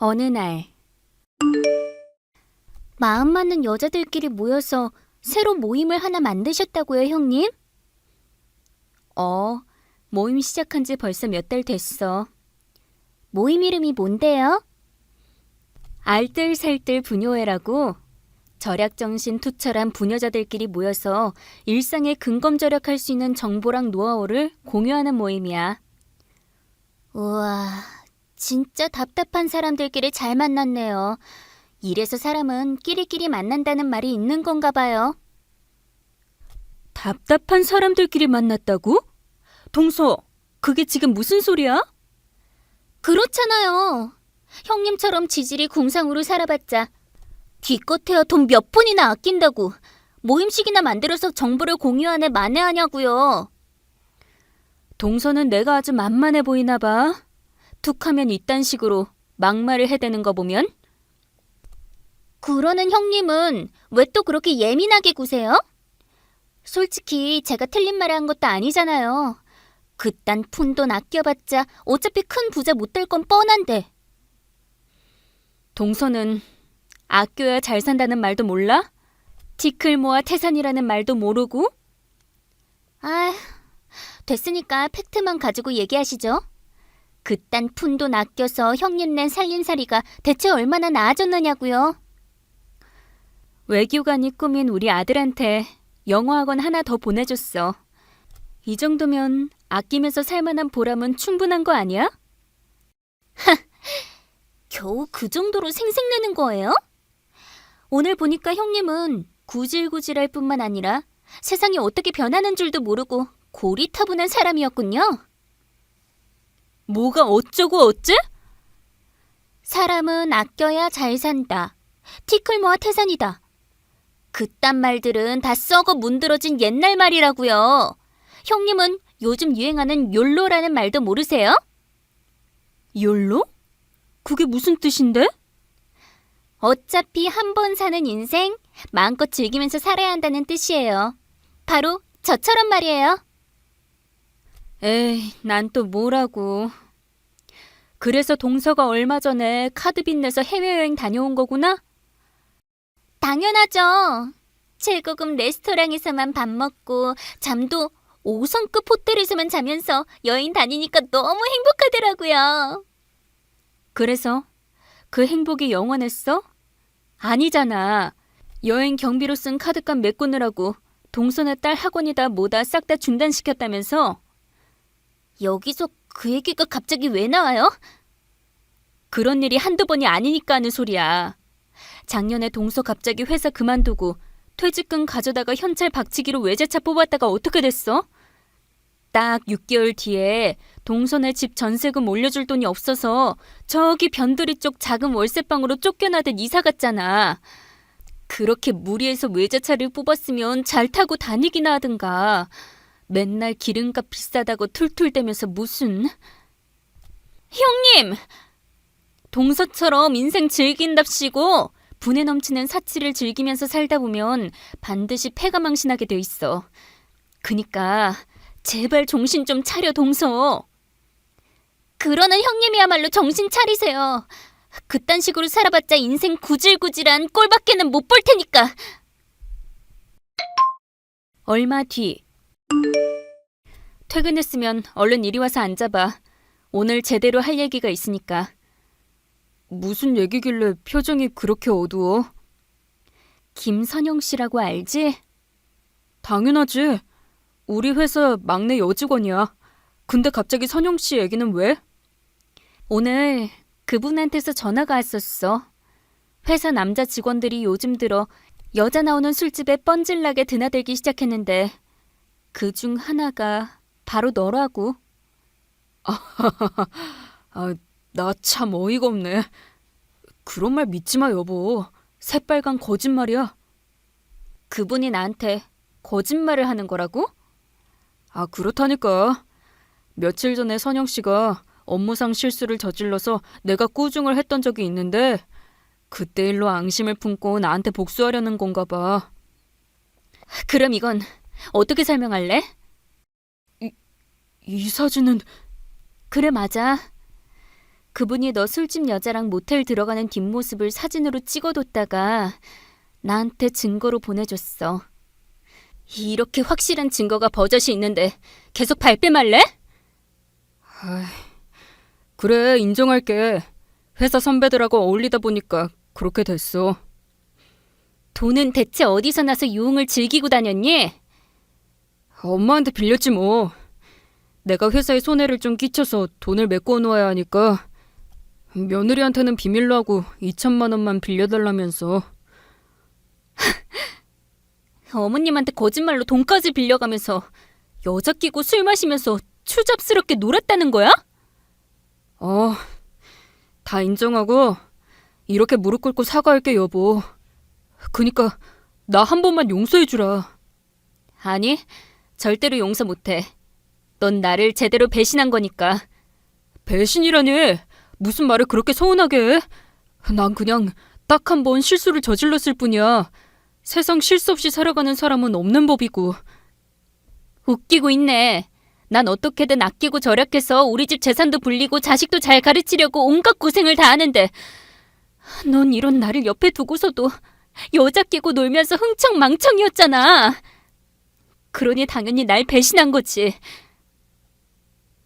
어느 날 마음 맞는 여자들끼리 모여서 새로 모임을 하나 만드셨다고요, 형님? 모임 시작한 지 벌써 몇 달 됐어. 모임 이름이 뭔데요? 알뜰살뜰 부녀회라고. 절약정신 투철한 부녀자들끼리 모여서 일상에 근검절약할 수 있는 정보랑 노하우를 공유하는 모임이야. 우와, 진짜 답답한 사람들끼리 잘 만났네요. 이래서 사람은 끼리끼리 만난다는 말이 있는 건가 봐요. 답답한 사람들끼리 만났다고? 동서, 그게 지금 무슨 소리야? 그렇잖아요. 형님처럼 지질이 궁상으로 살아봤자 기껏해야 돈 몇 푼이나 아낀다고 모임식이나 만들어서 정보를 공유하네 만회하냐고요. 동서는 내가 아주 만만해 보이나 봐. 툭하면 이딴 식으로 막말을 해대는 거 보면. 그러는 형님은 왜 또 그렇게 예민하게 구세요? 솔직히 제가 틀린 말을 한 것도 아니잖아요. 그딴 푼돈 아껴봤자 어차피 큰 부자 못 될 건 뻔한데. 동서는 아껴야 잘 산다는 말도 몰라? 티클 모아 태산이라는 말도 모르고? 아, 됐으니까 팩트만 가지고 얘기하시죠. 그딴 푼돈 아껴서 형님네 살림살이가 대체 얼마나 나아졌느냐고요. 외교관이 꾸민 우리 아들한테 영어학원 하나 더 보내줬어. 이 정도면 아끼면서 살만한 보람은 충분한 거 아니야? 하, 겨우 그 정도로 생색내는 거예요? 오늘 보니까 형님은 구질구질할 뿐만 아니라 세상이 어떻게 변하는 줄도 모르고 고리타분한 사람이었군요. 뭐가 어쩌고 어째? 사람은 아껴야 잘 산다. 티클 모아 태산이다. 그딴 말들은 다 썩어 문드러진 옛날 말이라고요. 형님은 요즘 유행하는 욜로라는 말도 모르세요? 욜로? 그게 무슨 뜻인데? 어차피 한 번 사는 인생 마음껏 즐기면서 살아야 한다는 뜻이에요. 바로 저처럼 말이에요. 에이, 난 또 뭐라고. 그래서 동서가 얼마 전에 카드 빚내서 해외여행 다녀온 거구나? 당연하죠. 최고급 레스토랑에서만 밥 먹고 잠도 5성급 호텔에서만 자면서 여행 다니니까 너무 행복하더라고요. 그래서 그 행복이 영원했어? 아니잖아. 여행 경비로 쓴 카드값 메꾸느라고 동서네 딸 학원이다 뭐다 싹 다 중단시켰다면서? 여기서 그 얘기가 갑자기 왜 나와요? 그런 일이 한두 번이 아니니까 하는 소리야. 작년에 동서 갑자기 회사 그만두고 퇴직금 가져다가 현찰 박치기로 외제차 뽑았다가 어떻게 됐어? 딱 6개월 뒤에 동서네 집 전세금 올려줄 돈이 없어서 저기 변두리 쪽 작은 월세방으로 쫓겨나듯 이사 갔잖아. 그렇게 무리해서 외제차를 뽑았으면 잘 타고 다니기나 하든가. 맨날 기름값 비싸다고 툴툴대면서 무슨... 형님! 동서처럼 인생 즐긴답시고 분에 넘치는 사치를 즐기면서 살다 보면 반드시 패가 망신하게 돼 있어. 그니까 제발 정신 좀 차려, 동서. 그러는 형님이야말로 정신 차리세요. 그딴 식으로 살아봤자 인생 구질구질한 꼴밖에는 못 볼 테니까. 얼마 뒤. 퇴근했으면 얼른 이리 와서 앉아봐. 오늘 제대로 할 얘기가 있으니까. 무슨 얘기길래 표정이 그렇게 어두워? 김선영 씨라고 알지? 당연하지. 우리 회사 막내 여직원이야. 근데 갑자기 선영 씨 얘기는 왜? 오늘 그분한테서 전화가 왔었어. 회사 남자 직원들이 요즘 들어 여자 나오는 술집에 뻔질나게 드나들기 시작했는데 그중 하나가 바로 너라고. 나 참 어이가 없네. 그런 말 믿지 마, 여보. 새빨간 거짓말이야. 그분이 나한테 거짓말을 하는 거라고? 그렇다니까. 며칠 전에 선영 씨가 업무상 실수를 저질러서 내가 꾸중을 했던 적이 있는데 그때 일로 앙심을 품고 나한테 복수하려는 건가 봐. 그럼 이건 어떻게 설명할래? 이 사진은... 그래, 맞아. 그분이 너 술집 여자랑 모텔 들어가는 뒷모습을 사진으로 찍어뒀다가 나한테 증거로 보내줬어. 이렇게 확실한 증거가 버젓이 있는데 계속 발뺌할래? 그래, 인정할게. 회사 선배들하고 어울리다 보니까 그렇게 됐어. 돈은 대체 어디서 나서 유흥을 즐기고 다녔니? 엄마한테 빌렸지 뭐. 내가 회사에 손해를 좀 끼쳐서 돈을 메꿔 놓아야 하니까 며느리한테는 비밀로 하고 2천만 원만 빌려달라면서. 어머님한테 거짓말로 돈까지 빌려가면서 여자 끼고 술 마시면서 추잡스럽게 놀았다는 거야? 다 인정하고 이렇게 무릎 꿇고 사과할게, 여보. 그니까 나 한 번만 용서해주라. 아니, 절대로 용서 못해. 넌 나를 제대로 배신한 거니까. 배신이라니? 무슨 말을 그렇게 서운하게 해? 난 그냥 딱 한 번 실수를 저질렀을 뿐이야. 세상 실수 없이 살아가는 사람은 없는 법이고. 웃기고 있네. 난 어떻게든 아끼고 절약해서 우리 집 재산도 불리고 자식도 잘 가르치려고 온갖 고생을 다 하는데 넌 이런 나를 옆에 두고서도 여자 끼고 놀면서 흥청망청이었잖아. 그러니 당연히 날 배신한 거지.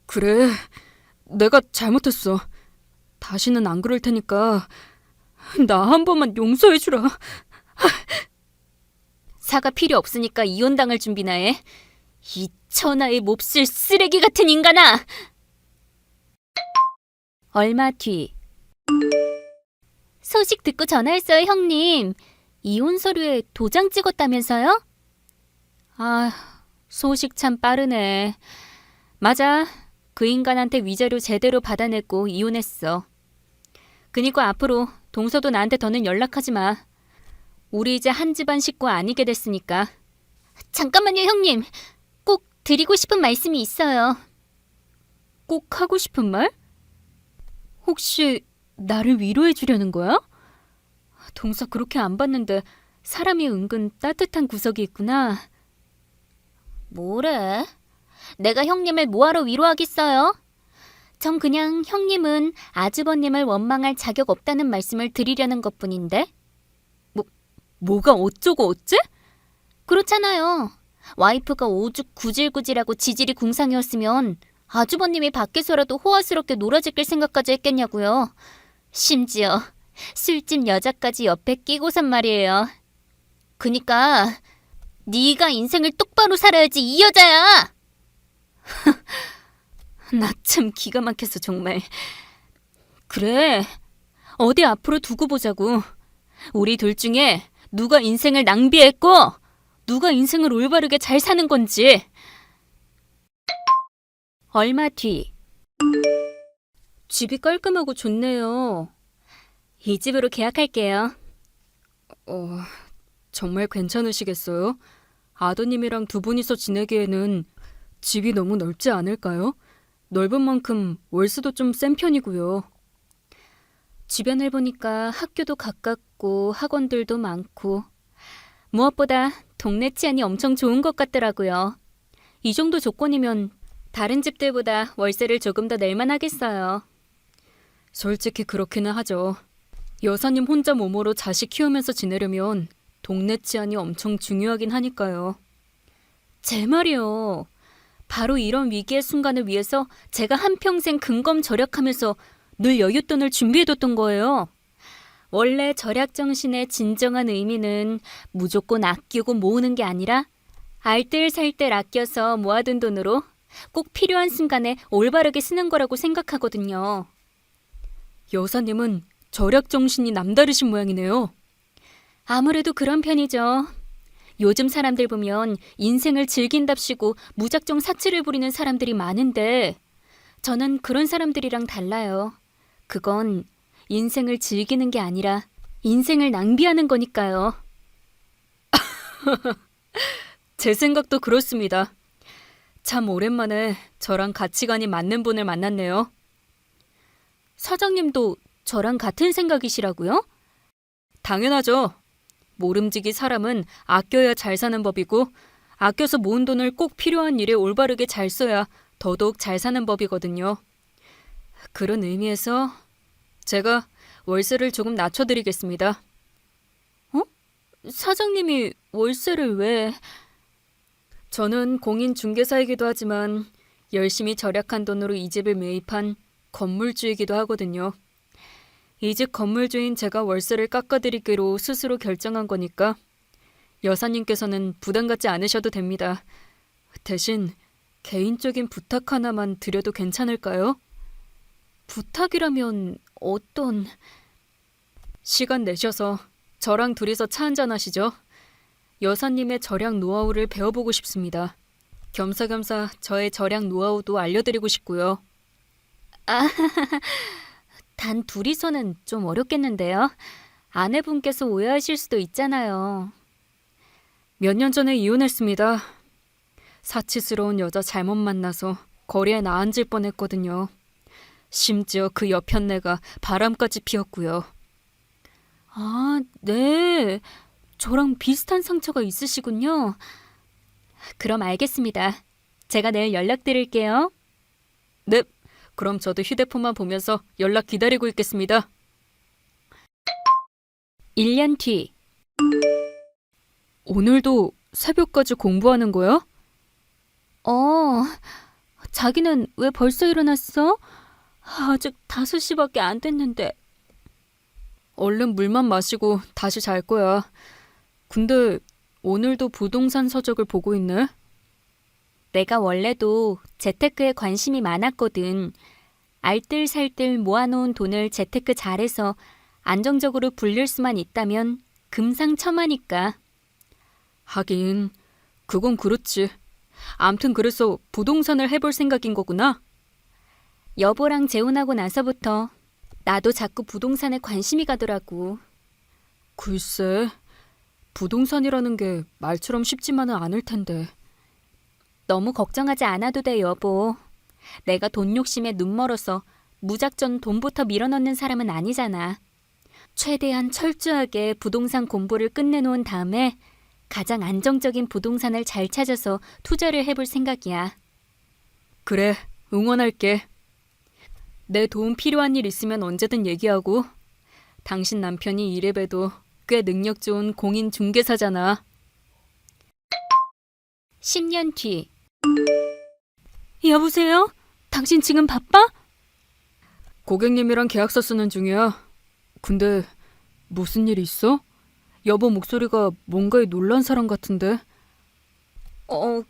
그래, 내가 잘못했어. 다시는 안 그럴 테니까 나 한 번만 용서해주라. 사과 필요 없으니까 이혼당할 준비나 해. 이 천하의 몹쓸 쓰레기 같은 인간아! 얼마 뒤. 소식 듣고 전화했어요, 형님. 이혼 서류에 도장 찍었다면서요? 소식 참 빠르네. 맞아. 그 인간한테 위자료 제대로 받아냈고 이혼했어. 그니까 앞으로 동서도 나한테 더는 연락하지 마. 우리 이제 한 집안 식구 아니게 됐으니까. 잠깐만요, 형님. 꼭 드리고 싶은 말씀이 있어요. 꼭 하고 싶은 말? 혹시 나를 위로해 주려는 거야? 동서 그렇게 안 봤는데 사람이 은근 따뜻한 구석이 있구나. 뭐래? 내가 형님을 뭐하러 위로하겠어요? 전 그냥 형님은 아주버님을 원망할 자격 없다는 말씀을 드리려는 것뿐인데. 뭐가 어쩌고 어째? 그렇잖아요. 와이프가 오죽 구질구질하고 지질이 궁상이었으면 아주버님이 밖에서라도 호화스럽게 놀아제낄 생각까지 했겠냐고요. 심지어 술집 여자까지 옆에 끼고선 말이에요. 그니까 네가 인생을 똑바로 살아야지, 이 여자야! 나 참 기가 막혀서 정말. 그래, 어디 앞으로 두고 보자고. 우리 둘 중에 누가 인생을 낭비했고 누가 인생을 올바르게 잘 사는 건지. 얼마 뒤. 집이 깔끔하고 좋네요. 이 집으로 계약할게요. 정말 괜찮으시겠어요? 아드님이랑 두 분이서 지내기에는 집이 너무 넓지 않을까요? 넓은 만큼 월세도 좀 센 편이고요. 주변을 보니까 학교도 가깝고 학원들도 많고 무엇보다 동네 치안이 엄청 좋은 것 같더라고요. 이 정도 조건이면 다른 집들보다 월세를 조금 더 낼만 하겠어요. 솔직히 그렇기는 하죠. 여사님 혼자 몸으로 자식 키우면서 지내려면 동네 치안이 엄청 중요하긴 하니까요. 제 말이요. 바로 이런 위기의 순간을 위해서 제가 한평생 근검절약하면서 늘 여윳돈을 준비해뒀던 거예요. 원래 절약 정신의 진정한 의미는 무조건 아끼고 모으는 게 아니라 알뜰살뜰 아껴서 모아둔 돈으로 꼭 필요한 순간에 올바르게 쓰는 거라고 생각하거든요. 여사님은 절약 정신이 남다르신 모양이네요. 아무래도 그런 편이죠. 요즘 사람들 보면 인생을 즐긴답시고 무작정 사치를 부리는 사람들이 많은데 저는 그런 사람들이랑 달라요. 그건 인생을 즐기는 게 아니라 인생을 낭비하는 거니까요. 제 생각도 그렇습니다. 참 오랜만에 저랑 가치관이 맞는 분을 만났네요. 사장님도 저랑 같은 생각이시라고요? 당연하죠. 모름지기 사람은 아껴야 잘 사는 법이고 아껴서 모은 돈을 꼭 필요한 일에 올바르게 잘 써야 더더욱 잘 사는 법이거든요. 그런 의미에서 제가 월세를 조금 낮춰드리겠습니다. 어? 사장님이 월세를 왜? 저는 공인중개사이기도 하지만 열심히 절약한 돈으로 이 집을 매입한 건물주이기도 하거든요. 이 집 건물주인 제가 월세를 깎아드리기로 스스로 결정한 거니까 여사님께서는 부담 갖지 않으셔도 됩니다. 대신 개인적인 부탁 하나만 드려도 괜찮을까요? 부탁이라면 어떤... 시간 내셔서 저랑 둘이서 차 한잔 하시죠. 여사님의 절약 노하우를 배워보고 싶습니다. 겸사겸사 저의 절약 노하우도 알려드리고 싶고요. 아, 단 둘이서는 좀 어렵겠는데요. 아내분께서 오해하실 수도 있잖아요. 몇 년 전에 이혼했습니다. 사치스러운 여자 잘못 만나서 거리에 나앉을 뻔했거든요. 심지어 그 여편네가 바람까지 피웠고요. 아, 네. 저랑 비슷한 상처가 있으시군요. 그럼 알겠습니다. 제가 내일 연락드릴게요. 네, 그럼 저도 휴대폰만 보면서 연락 기다리고 있겠습니다. 1년 뒤. 오늘도 새벽까지 공부하는 거야? 자기는 왜 벌써 일어났어? 아직 5시밖에 안 됐는데. 얼른 물만 마시고 다시 잘 거야. 근데 오늘도 부동산 서적을 보고 있네? 내가 원래도 재테크에 관심이 많았거든. 알뜰살뜰 모아놓은 돈을 재테크 잘해서 안정적으로 불릴 수만 있다면 금상첨화니까. 하긴 그건 그렇지. 암튼 그래서 부동산을 해볼 생각인 거구나. 여보랑 재혼하고 나서부터 나도 자꾸 부동산에 관심이 가더라고. 글쎄, 부동산이라는 게 말처럼 쉽지만은 않을 텐데. 너무 걱정하지 않아도 돼, 여보. 내가 돈 욕심에 눈멀어서 무작정 돈부터 밀어넣는 사람은 아니잖아. 최대한 철저하게 부동산 공부를 끝내놓은 다음에 가장 안정적인 부동산을 잘 찾아서 투자를 해볼 생각이야. 그래, 응원할게. 내 도움 필요한 일 있으면 언제든 얘기하고. 당신 남편이 이래봬도 꽤 능력 좋은 공인중개사잖아. 10년 뒤. 여보세요? 당신 지금 바빠? 고객님이랑 계약서 쓰는 중이야. 근데 무슨 일 있어? 여보 목소리가 뭔가에 놀란 사람 같은데.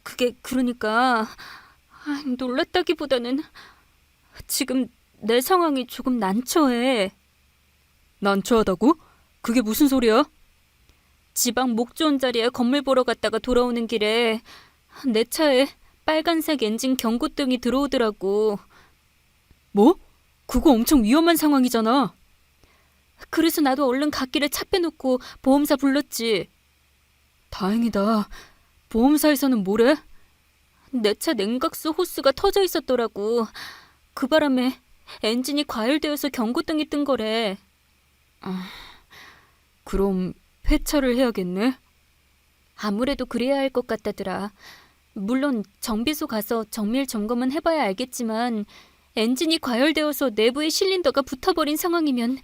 그게 그러니까 놀랐다기보다는 지금 내 상황이 조금 난처해. 난처하다고? 그게 무슨 소리야? 지방 목 좋은 자리에 건물 보러 갔다가 돌아오는 길에 내 차에 빨간색 엔진 경고등이 들어오더라고. 뭐? 그거 엄청 위험한 상황이잖아. 그래서 나도 얼른 갓길에 차 빼놓고 보험사 불렀지. 다행이다. 보험사에서는 뭐래? 내 차 냉각수 호스가 터져 있었더라고. 그 바람에 엔진이 과열되어서 경고등이 뜬 거래. 그럼 폐차를 해야겠네? 아무래도 그래야 할 것 같다더라. 물론 정비소 가서 정밀 점검은 해봐야 알겠지만 엔진이 과열되어서 내부에 실린더가 붙어버린 상황이면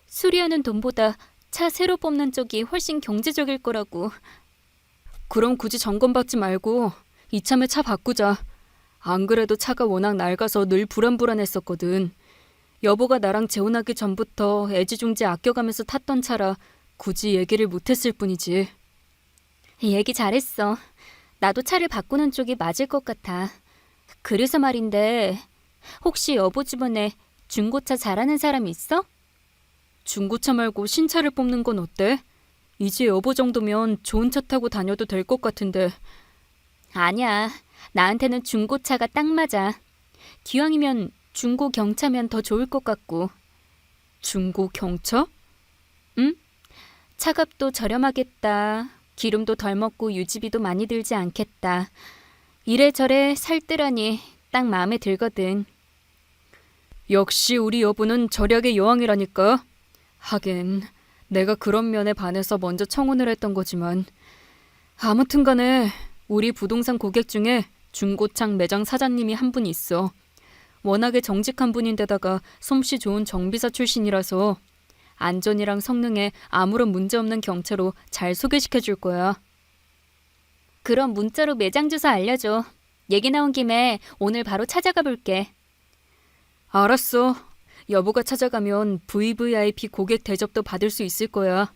수리하는 돈보다 차 새로 뽑는 쪽이 훨씬 경제적일 거라고. 그럼 굳이 점검받지 말고 이참에 차 바꾸자. 안 그래도 차가 워낙 낡아서 늘 불안불안했었거든. 여보가 나랑 재혼하기 전부터 애지중지 아껴가면서 탔던 차라 굳이 얘기를 못했을 뿐이지. 얘기 잘했어. 나도 차를 바꾸는 쪽이 맞을 것 같아. 그래서 말인데 혹시 여보 주변에 중고차 잘하는 사람 있어? 중고차 말고 신차를 뽑는 건 어때? 이제 여보 정도면 좋은 차 타고 다녀도 될 것 같은데. 아니야. 나한테는 중고차가 딱 맞아. 기왕이면 중고 경차면 더 좋을 것 같고. 중고 경차? 응? 차값도 저렴하겠다. 기름도 덜 먹고 유지비도 많이 들지 않겠다. 이래저래 살뜰하니 딱 마음에 들거든. 역시 우리 여보는 절약의 여왕이라니까. 하긴 내가 그런 면에 반해서 먼저 청혼을 했던 거지만. 아무튼 간에 우리 부동산 고객 중에 중고차 매장 사장님이 한 분 있어. 워낙에 정직한 분인데다가 솜씨 좋은 정비사 출신이라서 안전이랑 성능에 아무런 문제 없는 경차로 잘 소개시켜 줄 거야. 그럼 문자로 매장 주소 알려줘. 얘기 나온 김에 오늘 바로 찾아가 볼게. 알았어. 여보가 찾아가면 VVIP 고객 대접도 받을 수 있을 거야.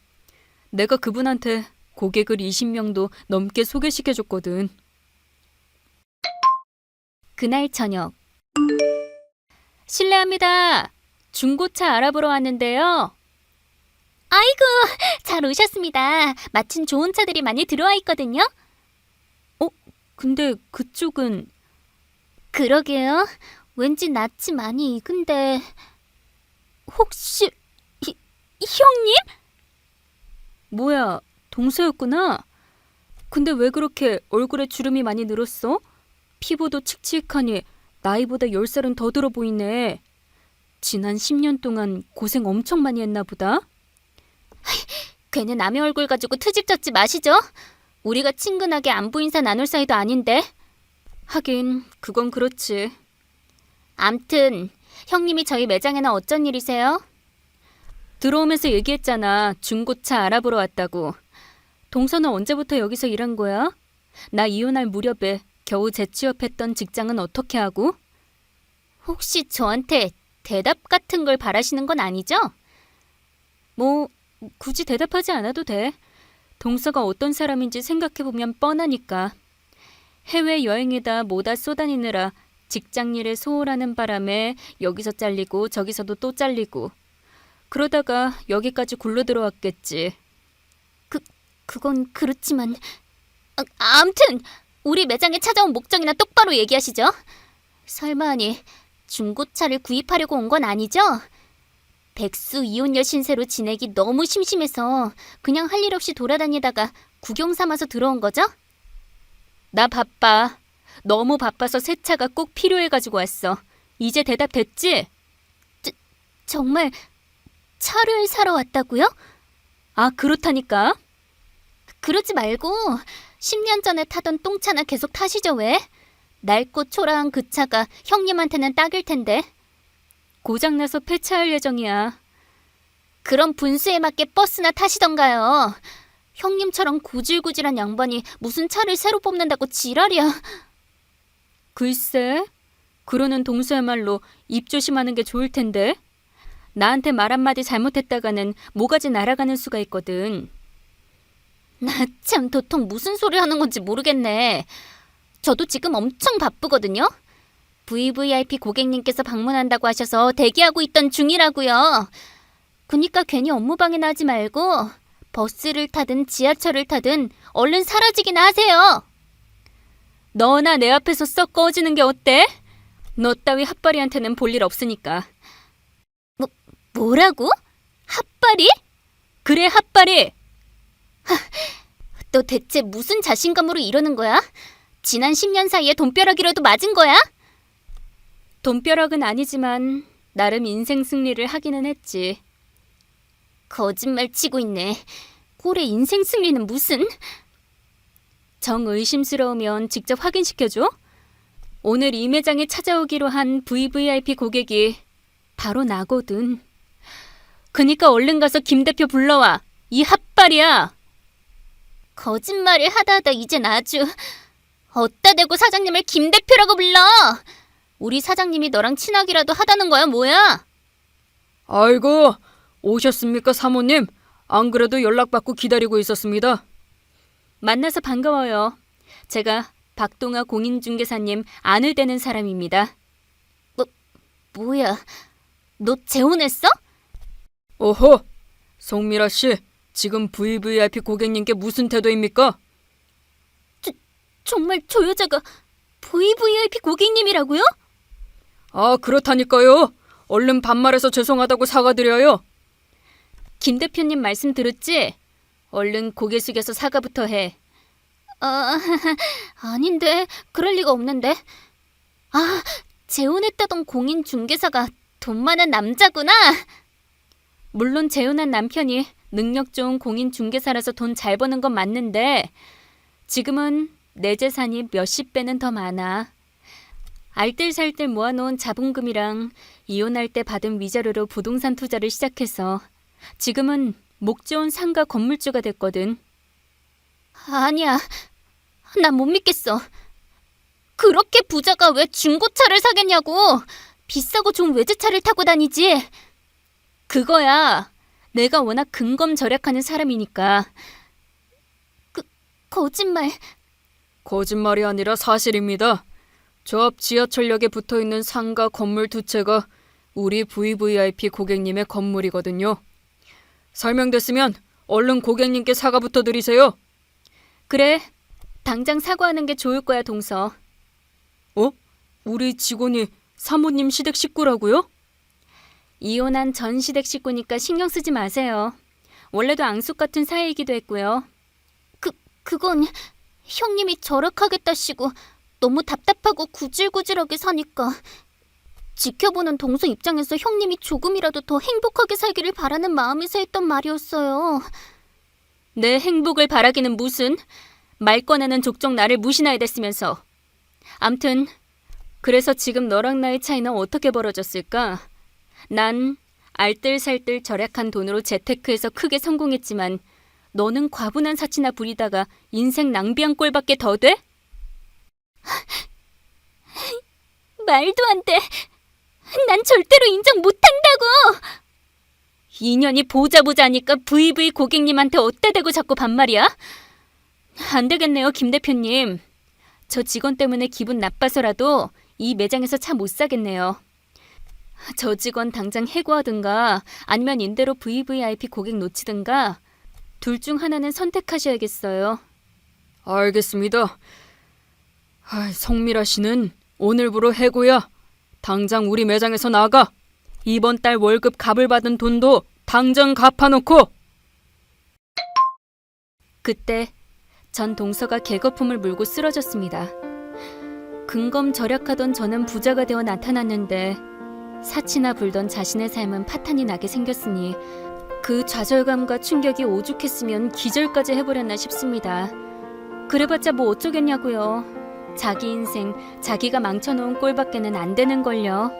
내가 그분한테 고객을 20명도 넘게 소개시켜 줬거든. 그날 저녁. 실례합니다. 중고차 알아보러 왔는데요. 아이고, 잘 오셨습니다. 마침 좋은 차들이 많이 들어와 있거든요. 근데 그쪽은 그러게요. 왠지 낯이 많이 익은데. 혹시 형님? 뭐야, 동서였구나. 근데 왜 그렇게 얼굴에 주름이 많이 늘었어? 피부도 칙칙하니 나이보다 10살은 더 들어 보이네. 지난 10년 동안 고생 엄청 많이 했나 보다. 괜히 남의 얼굴 가지고 트집 잡지 마시죠. 우리가 친근하게 안부 인사 나눌 사이도 아닌데. 하긴 그건 그렇지. 암튼 형님이 저희 매장에는 어쩐 일이세요? 들어오면서 얘기했잖아. 중고차 알아보러 왔다고. 동서는 언제부터 여기서 일한 거야? 나 이혼할 무렵에 겨우 재취업했던 직장은 어떻게 하고? 혹시 저한테 대답 같은 걸 바라시는 건 아니죠? 뭐 굳이 대답하지 않아도 돼. 동서가 어떤 사람인지 생각해보면 뻔하니까. 해외여행에다 뭐다 쏘다니느라 직장일에 소홀하는 바람에 여기서 잘리고 저기서도 또 잘리고 그러다가 여기까지 굴러 들어왔겠지. 그건 그렇지만 암튼 우리 매장에 찾아온 목적이나 똑바로 얘기하시죠. 설마하니 중고차를 구입하려고 온 건 아니죠? 백수 이혼녀 신세로 지내기 너무 심심해서 그냥 할 일 없이 돌아다니다가 구경 삼아서 들어온 거죠? 나 바빠. 너무 바빠서 새 차가 꼭 필요해가지고 왔어. 이제 대답 됐지? 정말 차를 사러 왔다고요? 아, 그렇다니까. 그러지 말고 10년 전에 타던 똥차나 계속 타시죠 왜? 낡고 초라한 그 차가 형님한테는 딱일 텐데. 고장나서 폐차할 예정이야. 그럼 분수에 맞게 버스나 타시던가요. 형님처럼 구질구질한 양반이 무슨 차를 새로 뽑는다고 지랄이야. 글쎄, 그러는 동서야말로 입 조심하는 게 좋을 텐데. 나한테 말 한마디 잘못했다가는 모가지 날아가는 수가 있거든. 나 참 도통 무슨 소리 하는 건지 모르겠네. 저도 지금 엄청 바쁘거든요. VVIP 고객님께서 방문한다고 하셔서 대기하고 있던 중이라고요. 그니까 괜히 업무 방해나 하지 말고 버스를 타든 지하철을 타든 얼른 사라지기나 하세요. 너나 내 앞에서 썩 꺼지는 게 어때? 너 따위 핫바리한테는 볼 일 없으니까. 뭐라고? 핫바리? 그래, 핫바리! 너 대체 무슨 자신감으로 이러는 거야? 지난 10년 사이에 돈벼락이라도 맞은 거야? 돈벼락은 아니지만 나름 인생 승리를 하기는 했지. 거짓말 치고 있네. 꼴에 인생 승리는 무슨? 정 의심스러우면 직접 확인시켜줘. 오늘 이 매장에 찾아오기로 한 VVIP 고객이 바로 나거든. 그니까 얼른 가서 김 대표 불러와. 이 핫발이야. 거짓말을 하다 이젠 아주 어따 대고 사장님을 김 대표라고 불러. 우리 사장님이 너랑 친하기라도 하다는 거야 뭐야? 아이고, 오셨습니까 사모님? 안 그래도 연락받고 기다리고 있었습니다. 만나서 반가워요. 제가 박동아 공인중개사님 아내 되는 사람입니다. 뭐야? 너 재혼했어? 오호, 송미라 씨, 지금 VVIP 고객님께 무슨 태도입니까? 정말 저 여자가 VVIP 고객님이라고요? 아, 그렇다니까요. 얼른 반말해서 죄송하다고 사과드려요. 김 대표님 말씀 들었지? 얼른 고개 숙여서 사과부터 해. 아닌데 그럴 리가 없는데. 아, 재혼했다던 공인중개사가 돈 많은 남자구나. 물론 재혼한 남편이 능력 좋은 공인중개사라서 돈 잘 버는 건 맞는데 지금은 내 재산이 몇십 배는 더 많아. 알뜰살뜰 모아놓은 자본금이랑 이혼할 때 받은 위자료로 부동산 투자를 시작해서 지금은 목 좋은 상가 건물주가 됐거든. 아니야, 난 못 믿겠어. 그렇게 부자가 왜 중고차를 사겠냐고. 비싸고 좋은 외제차를 타고 다니지. 그거야. 내가 워낙 근검절약하는 사람이니까. 거짓말. 거짓말이 아니라 사실입니다. 저 앞 지하철역에 붙어있는 상가 건물 두 채가 우리 VVIP 고객님의 건물이거든요. 설명됐으면 얼른 고객님께 사과부터 드리세요. 그래, 당장 사과하는 게 좋을 거야, 동서. 우리 직원이 사모님 시댁 식구라고요? 이혼한 전 시댁 식구니까 신경 쓰지 마세요. 원래도 앙숙 같은 사이이기도 했고요. 그건 형님이 절약하겠다시고 너무 답답하고 구질구질하게 사니까. 지켜보는 동서 입장에서 형님이 조금이라도 더 행복하게 살기를 바라는 마음에서 했던 말이었어요. 내 행복을 바라기는 무슨. 말 꺼내는 족족 나를 무시나야 됐으면서. 암튼 그래서 지금 너랑 나의 차이는 어떻게 벌어졌을까? 난 알뜰살뜰 절약한 돈으로 재테크에서 크게 성공했지만 너는 과분한 사치나 부리다가 인생 낭비한 꼴밖에 더 돼? 말도 안 돼. 난 절대로 인정 못한다고. 인연이 보자 하니까 VV 고객님한테 어때 대고 자꾸 반말이야? 안 되겠네요, 김 대표님. 저 직원 때문에 기분 나빠서라도 이 매장에서 차 못 사겠네요. 저 직원 당장 해고하든가 아니면 임대로 VVIP 고객 놓치든가 둘 중 하나는 선택하셔야겠어요. 알겠습니다. 성미라 씨는 오늘부로 해고야. 당장 우리 매장에서 나가. 이번 달 월급 값을 받은 돈도 당장 갚아놓고. 그때 전 동서가 개거품을 물고 쓰러졌습니다. 근검절약하던 저는 부자가 되어 나타났는데 사치나 불던 자신의 삶은 파탄이 나게 생겼으니 그 좌절감과 충격이 오죽했으면 기절까지 해버렸나 싶습니다. 그래봤자 뭐 어쩌겠냐고요. 자기 인생 자기가 망쳐놓은 꼴밖에는 안 되는걸요.